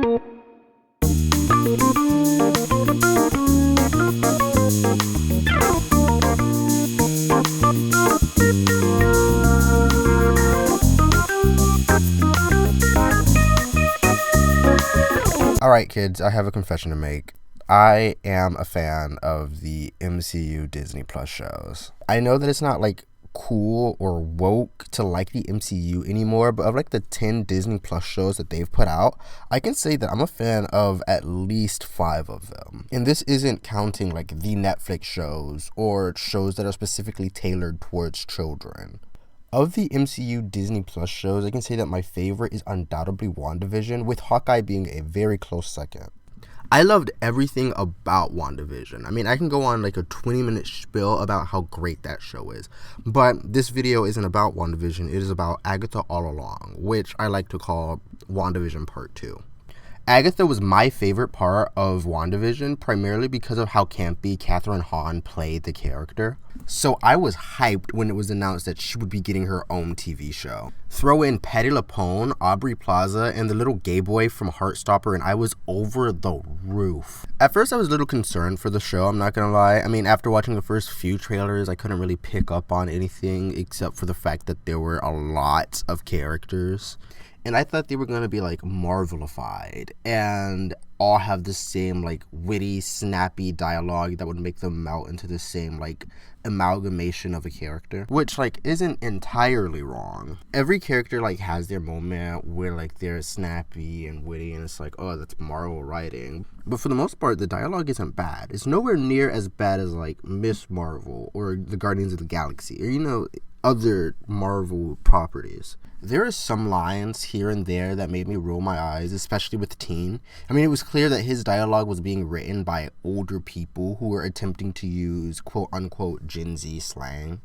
Alright kids, I have a confession to make. I am a fan of the MCU Disney Plus shows. I know that it's not like cool or woke to like the MCU anymore, but of like the 10 Disney Plus shows that they've put out, I can say that I'm a fan of at least 5 of them. And this isn't counting like the Netflix shows or shows that are specifically tailored towards children. Of the MCU Disney Plus shows, I can say that my favorite is undoubtedly WandaVision, with Hawkeye being a very close second. I loved everything about WandaVision. I mean, I can go on like a 20-minute spiel about how great that show is. But this video isn't about WandaVision, it is about Agatha all along, which I like to call WandaVision Part 2. Agatha was my favorite part of WandaVision, primarily because of how campy Kathryn Hahn played the character. So I was hyped when it was announced that she would be getting her own TV show. Throw in Patti LuPone, Aubrey Plaza, and the little gay boy from Heartstopper, and I was over the roof. At first I was a little concerned for the show, I'm not gonna lie. I mean, after watching the first few trailers, I couldn't really pick up on anything except for the fact that there were a lot of characters. And I thought they were going to be like Marvelified and all have the same like witty, snappy dialogue that would make them melt into the same like amalgamation of a character, which like isn't entirely wrong. Every character like has their moment where like they're snappy and witty and it's like, oh, that's Marvel writing. But for the most part, the dialogue isn't bad. It's nowhere near as bad as like Miss Marvel or the Guardians of the Galaxy or, you know, other Marvel properties. There are some lines here and there that made me roll my eyes, especially with Teen. I mean, it was clear that his dialogue was being written by older people who were attempting to use quote-unquote Gen Z slang.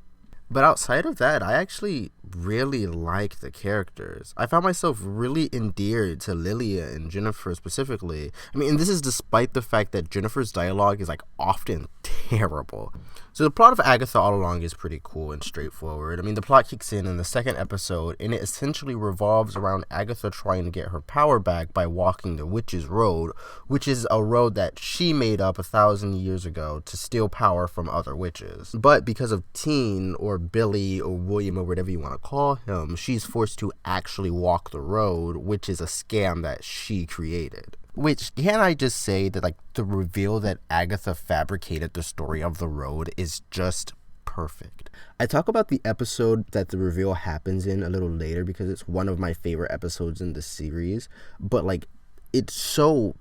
But outside of that, I actually really like the characters. I found myself really endeared to Lilia and Jennifer specifically. I mean, and this is despite the fact that Jennifer's dialogue is like often terrible. So the plot of Agatha all along is pretty cool and straightforward. I mean, the plot kicks in the second episode, and it essentially revolves around Agatha trying to get her power back by walking the Witch's Road, which is a road that she made up 1,000 years ago to steal power from other witches. But because of Teen, or Billy, or William, or whatever you want to call him, she's forced to actually walk the road, which is a scam that she created. Which, can I just say that, like, the reveal that Agatha fabricated the story of the road is just perfect. I talk about the episode that the reveal happens in a little later because it's one of my favorite episodes in the series, but, like, it's so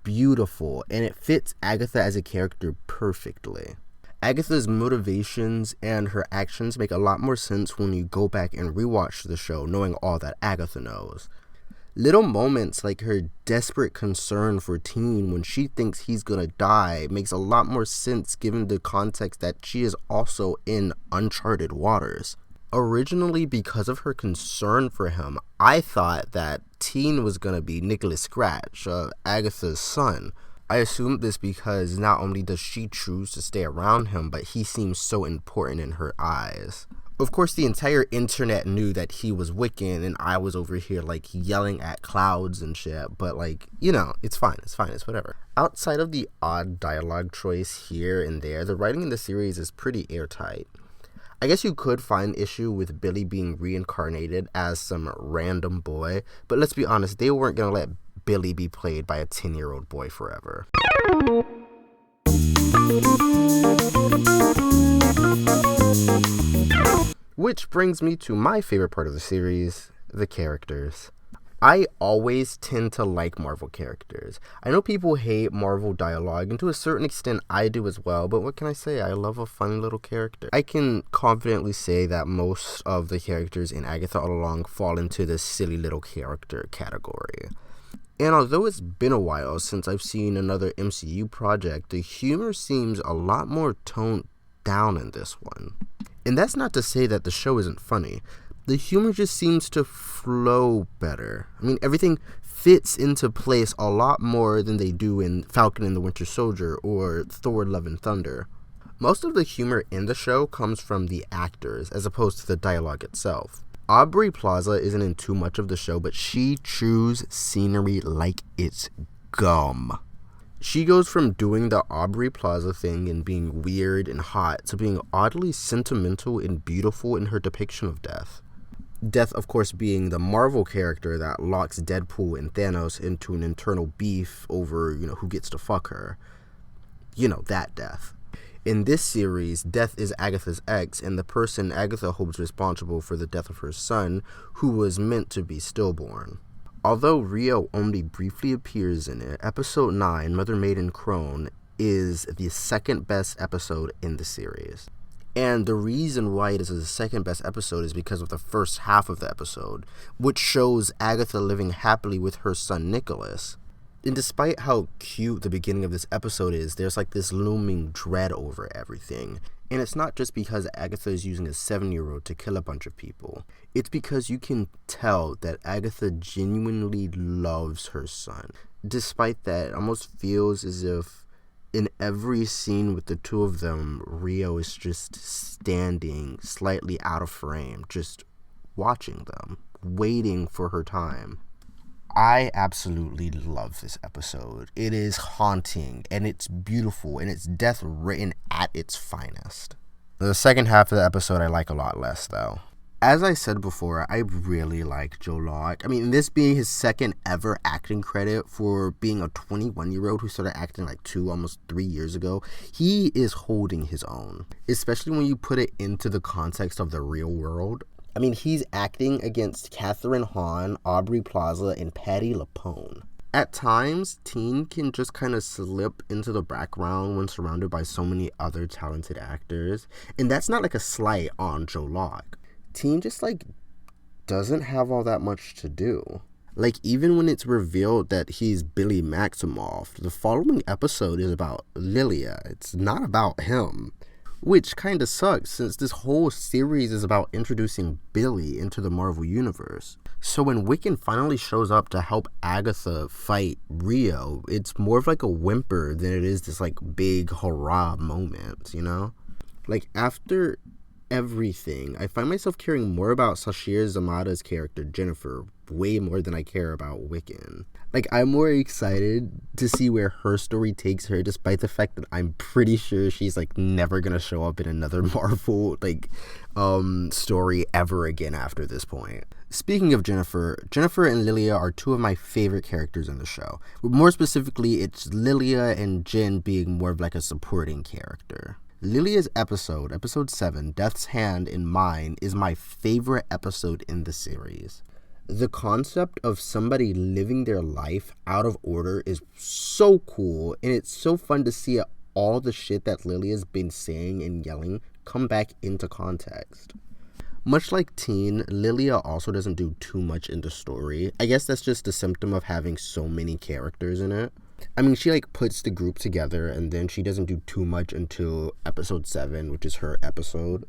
beautiful, and it fits Agatha as a character perfectly. Agatha's motivations and her actions make a lot more sense when you go back and rewatch the show knowing all that Agatha knows. Little moments like her desperate concern for Teen when she thinks he's gonna die makes a lot more sense given the context that she is also in uncharted waters. Originally, because of her concern for him, I thought that Teen was gonna be Nicholas Scratch, Agatha's son. I assumed this because not only does she choose to stay around him, but he seems so important in her eyes. Of course, the entire internet knew that he was Wiccan, and I was over here, like, yelling at clouds and shit, but, like, you know, it's fine, it's whatever. Outside of the odd dialogue choice here and there, the writing in the series is pretty airtight. I guess you could find issue with Billy being reincarnated as some random boy, but let's be honest, they weren't gonna let Billy be played by a 10-year-old boy forever. Which brings me to my favorite part of the series, the characters. I always tend to like Marvel characters. I know people hate Marvel dialogue, and to a certain extent I do as well, but what can I say? I love a fun little character. I can confidently say that most of the characters in Agatha all along fall into this silly little character category. And although it's been a while since I've seen another MCU project, the humor seems a lot more toned down in this one. And that's not to say that the show isn't funny. The humor just seems to flow better. I mean, everything fits into place a lot more than they do in Falcon and the Winter Soldier or Thor: Love and Thunder. Most of the humor in the show comes from the actors as opposed to the dialogue itself. Aubrey Plaza isn't in too much of the show, but she chews scenery like it's gum. She goes from doing the Aubrey Plaza thing and being weird and hot to being oddly sentimental and beautiful in her depiction of death. Death, of course, being the Marvel character that locks Deadpool and Thanos into an internal beef over, who gets to fuck her. That Death. In this series, Death is Agatha's ex and the person Agatha hopes responsible for the death of her son, who was meant to be stillborn. Although Rio only briefly appears in it, episode 9, Mother Maiden Crone, is the second best episode in the series. And the reason why it is the second best episode is because of the first half of the episode, which shows Agatha living happily with her son Nicholas. And despite how cute the beginning of this episode is, there's this looming dread over everything. And it's not just because Agatha is using a 7-year-old to kill a bunch of people. It's because you can tell that Agatha genuinely loves her son. Despite that, it almost feels as if in every scene with the two of them, Rio is just standing slightly out of frame, just watching them, waiting for her time. I absolutely love this episode. It is haunting, and it's beautiful, and it's death written at its finest. The second half of the episode I like a lot less, though. As I said before, I really like Joe Locke. This being his second ever acting credit for being a 21-year-old who started acting almost 3 years ago, he is holding his own, especially when you put it into the context of the real world. He's acting against Catherine Hahn, Aubrey Plaza, and Patti LuPone. At times, Teen can just kind of slip into the background when surrounded by so many other talented actors. And that's not a slight on Joe Locke. Teen just, doesn't have all that much to do. Even when it's revealed that he's Billy Maximoff, the following episode is about Lilia. It's not about him. Which kind of sucks, since this whole series is about introducing Billy into the Marvel Universe. So when Wiccan finally shows up to help Agatha fight Rio, it's more of a whimper than it is this big hurrah moment, After everything, I find myself caring more about Sashir Zamata's character, Jennifer, way more than I care about Wiccan. I'm more excited to see where her story takes her, despite the fact that I'm pretty sure she's never gonna show up in another Marvel story ever again after this point. Speaking of Jennifer and Lilia are two of my favorite characters in the show. More specifically, it's Lilia and Jen being more of a supporting character. Lilia's episode 7, Death's Hand in Mine, is my favorite episode in the series. The concept of somebody living their life out of order is so cool, and it's so fun to see all the shit that Lilia's been saying and yelling come back into context. Much like Teen, Lilia also doesn't do too much in the story. I guess that's just a symptom of having so many characters in it. She puts the group together, and then she doesn't do too much until episode 7, which is her episode.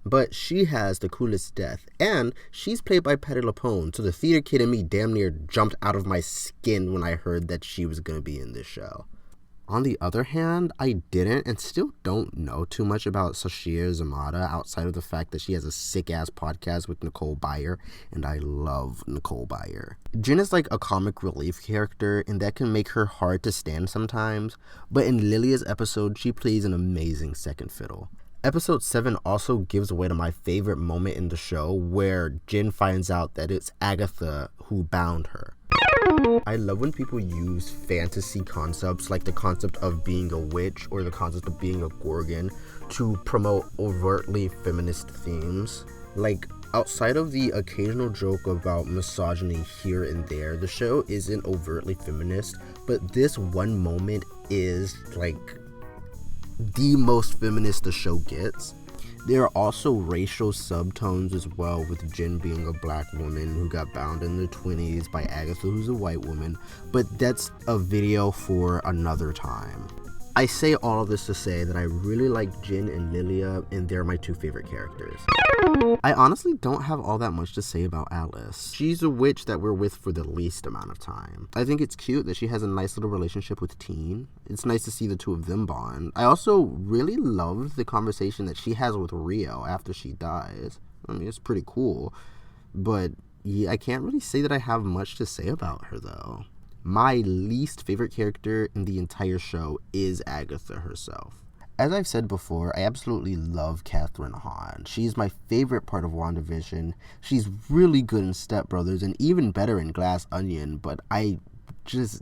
But she has the coolest death, and she's played by Patti LuPone, so the theater kid in me damn near jumped out of my skin when I heard that she was going to be in this show. On the other hand, I didn't and still don't know too much about Sashir Zamata outside of the fact that she has a sick-ass podcast with Nicole Byer, and I love Nicole Byer. Jen is a comic relief character, and that can make her hard to stand sometimes, but in Lilia's episode, she plays an amazing second fiddle. Episode 7 also gives away to my favorite moment in the show, where Jen finds out that it's Agatha who bound her. I love when people use fantasy concepts like the concept of being a witch or the concept of being a Gorgon to promote overtly feminist themes. Outside of the occasional joke about misogyny here and there, the show isn't overtly feminist, but this one moment is the most feminist the show gets. There are also racial subtones as well, with Jen being a black woman who got bound in the 20s by Agatha, who's a white woman, but that's a video for another time. I say all of this to say that I really like Jen and Lilia, and they're my two favorite characters. I honestly don't have all that much to say about Alice. She's a witch that we're with for the least amount of time. I think it's cute that she has a nice little relationship with Teen. It's nice to see the two of them bond. I also really love the conversation that she has with Rio after she dies. It's pretty cool. But yeah, I can't really say that I have much to say about her, though. My least favorite character in the entire show is Agatha herself. As I've said before, I absolutely love Catherine Hahn. She's my favorite part of WandaVision. She's really good in Step Brothers and even better in Glass Onion, but I just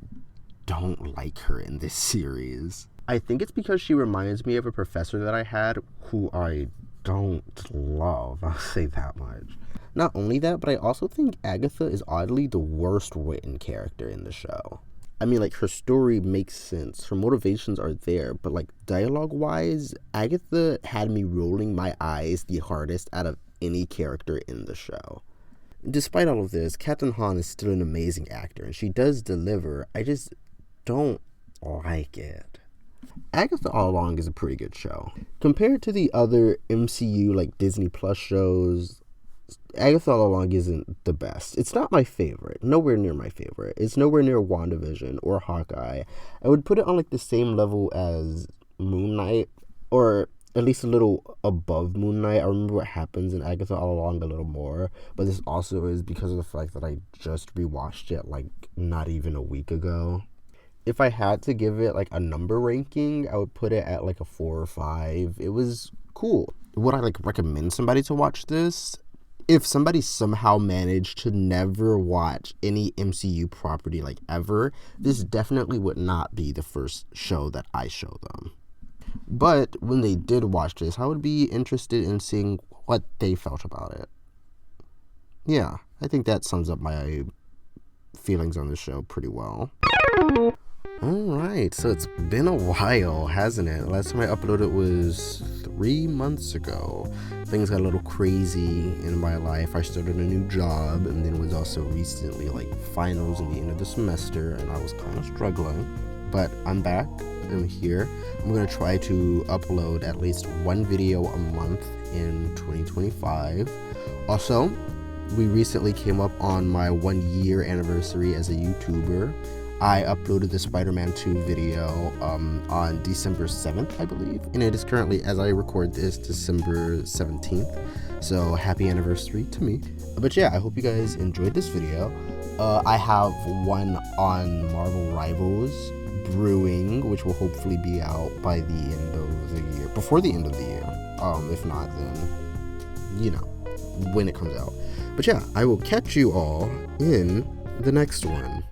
don't like her in this series. I think it's because she reminds me of a professor that I had who I don't love. I'll say that much. Not only that, but I also think Agatha is oddly the worst written character in the show. I mean, like, her story makes sense. Her motivations are there, but, like, dialogue-wise, Agatha had me rolling my eyes the hardest out of any character in the show. Despite all of this, Catherine Hahn is still an amazing actor, and she does deliver. I just don't like it. Agatha All Along is a pretty good show. Compared to the other MCU, like, Disney Plus shows, Agatha All Along isn't the best. It's not my favorite. Nowhere near my favorite. It's nowhere near WandaVision or Hawkeye. I would put it on like the same level as Moon Knight, or at least a little above Moon Knight. I remember what happens in Agatha All Along a little more, but this also is because of the fact that I just rewatched it like not even a week ago. If I had to give it like a number ranking, I would put it at like a 4 or 5. It was cool. Would I like recommend somebody to watch this? If somebody somehow managed to never watch any MCU property like ever, this definitely would not be the first show that I show them. But when they did watch this, I would be interested in seeing what they felt about it. Yeah, I think that sums up my feelings on the show pretty well. Alright, so it's been a while, hasn't it? Last time I uploaded was 3 months ago. Things got a little crazy in my life. I started a new job, and then was also recently like finals in the end of the semester, and I was kind of struggling. But I'm back. I'm here. I'm going to try to upload at least one video a month in 2025. Also, we recently came up on my 1 year anniversary as a YouTuber. I uploaded the Spider-Man 2 video on December 7th, I believe. And it is currently, as I record this, December 17th. So happy anniversary to me. But yeah, I hope you guys enjoyed this video. I have one on Marvel Rivals brewing, which will hopefully be out by the end of the year. Before the end of the year. If not, then, you know, when it comes out. But yeah, I will catch you all in the next one.